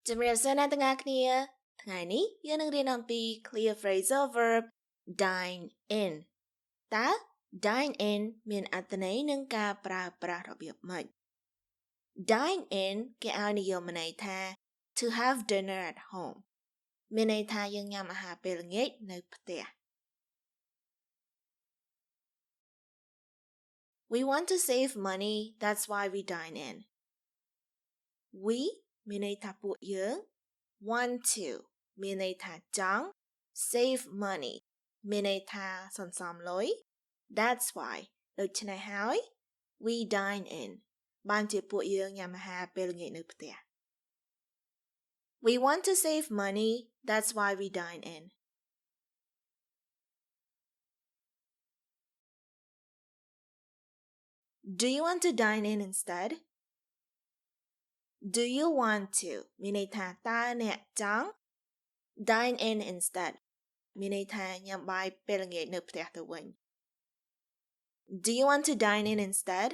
ជំរាបសួរអ្នកទាំងអស់គ្នាថ្ងៃនេះយើងនឹងរៀនអំពី clear phrasal verb dine in តើ dine in មានអត្ថន័យនិងការប្រើប្រាស់របៀបម៉េច Dine in គេឲ្យនិយមន័យថា to have dinner at home មានន័យថាយើងញ៉ាំអាហារពេលល្ងាចនៅផ្ទះ We want to save money, that's why we dine in. We មានន័យថាពួកយើង want to មានន័យថាចង់ save money មានន័យថាសន្សំលុយ that's why ដូច្នេះហើយ we dine in បានជាពួកយើងញ៉ាំអាហារពេលល្ងាចនៅផ្ទះ We want to save money, that's why we dine in. Do you want to dine in instead? Do you want to មានន័យថាតើអ្នកចង់ dine in instead មានន័យថាញ៉ាំបាយពេលល្ងាចនៅផ្ទះទៅវិញ Do you want to dine in instead?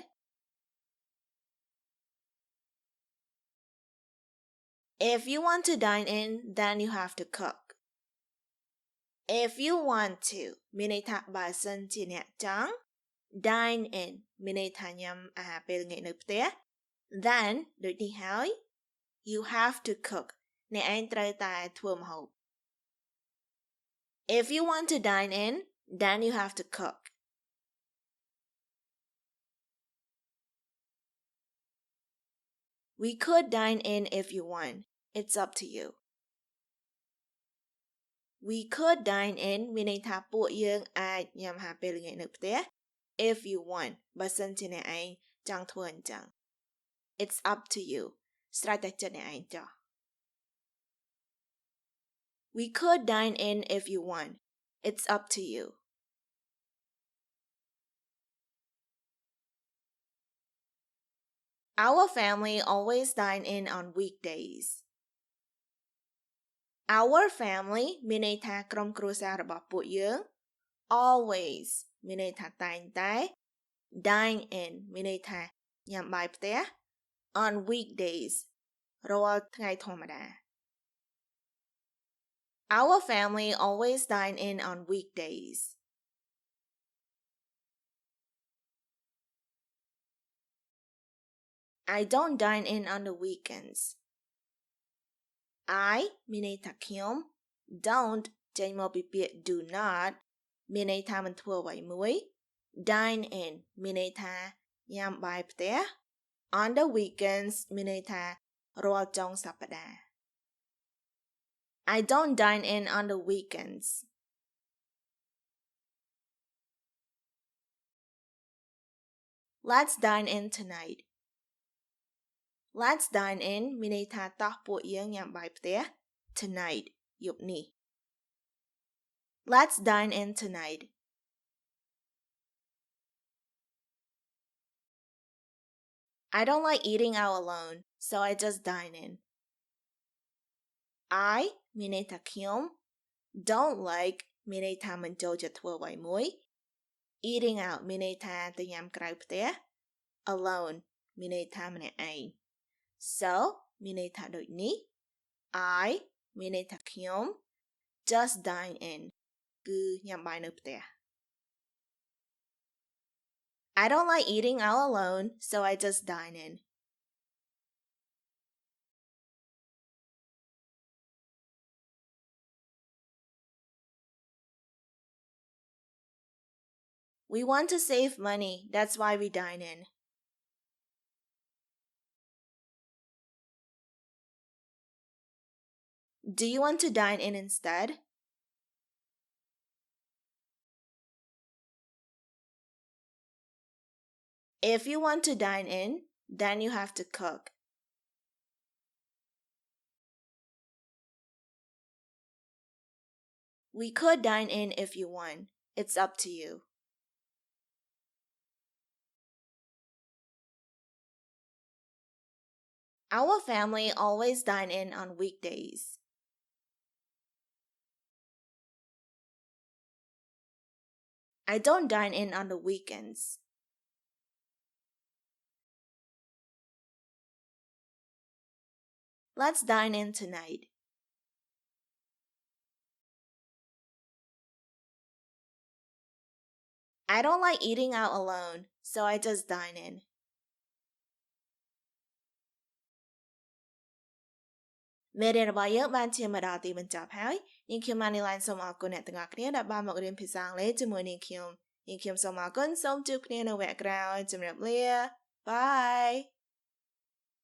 If you want to dine in, then you have to cook. If you want to មានន័យថាបើសិនជាអ្នកចង់ dine in មានន័យថាញ៉ាំអាហារពេលល្ងាចនៅផ្ទះ then ដូចនេះហើយ you have to cook អ្នកឯងត្រូវតែធ្វើម្ហូប If you want to dine in, then you have to cook. We could dine in if you want. It's up to you. We could dine in មានន័យថាពួកយើងអាចញ៉ាំអាហារពេលល្ងាចនៅផ្ទះ if you want បើសិនជាអ្នកឯងចង់ធ្វើអញ្ចឹង It's up to you ស្រេចតែចិត្តអ្នកឯងចុះ We could dine in if you want. It's up to you. Our family always dine in on weekdays. Our family មានន័យថាក្រុមគ្រួសាររបស់ពួកយើង always មានន័យថាតែងតែ dine in មានន័យថាញ៉ាំបាយផ្ទះ on weekdays រាល់ថ្ងៃធម្មតា Our family always dine in on weekdays. I don't dine in on the weekends. I មានន័យថាខ្ញុំ don't ចេញមកពីពាក្យ do not មានន័យថាមិនធ្វើអ្វីមួយ dine in មានន័យថាញ៉ាំបាយផ្ទះ on the weekends មានន័យថារាល់ចុងសប្តាហ៍ I don't dine in on the weekends. Let's dine in tonight. Let's dine in មានន័យថាតោះពួកយើងញ៉ាំបាយផ្ទះ tonight យប់នេះ Let's dine in tonight. I don't like eating out alone, so I just dine in. I មានន័យថាខ្ញុំ don't like មានន័យថាមិនចូលចិត្តធ្វើអ្វីមួយ eating out មានន័យថាទៅញ៉ាំក្រៅផ្ទះ alone មានន័យថាម្នាក់ឯង so មានន័យថាដូចនេះ I មានន័យថាខ្ញុំ just dine in គឺញ៉ាំបាយនៅផ្ទះ I don't like eating out alone, so I just dine in. We want to save money, that's why we dine in. Do you want to dine in instead? If you want to dine in, then you have to cook. We could dine in if you want. It's up to you. Our family always dine in on weekdays. I don't dine in on the weekends. Let's dine in tonight. I don't like eating out alone, so I just dine in. មេរៀនរបស់យើងបានឈានមកដល់ទីបញ្ចប់ហើយនាងខ្ញុំ Manylen សូមអរគុណអ្នកទាំងអស់គ្នាដែលបានមករៀនភាសាអង់គ្លេសជាមួយនាងខ្ញុំសូមអរគុណសូមជួបគ្នានៅវគ្គក្រោយជម្រាបលា Bye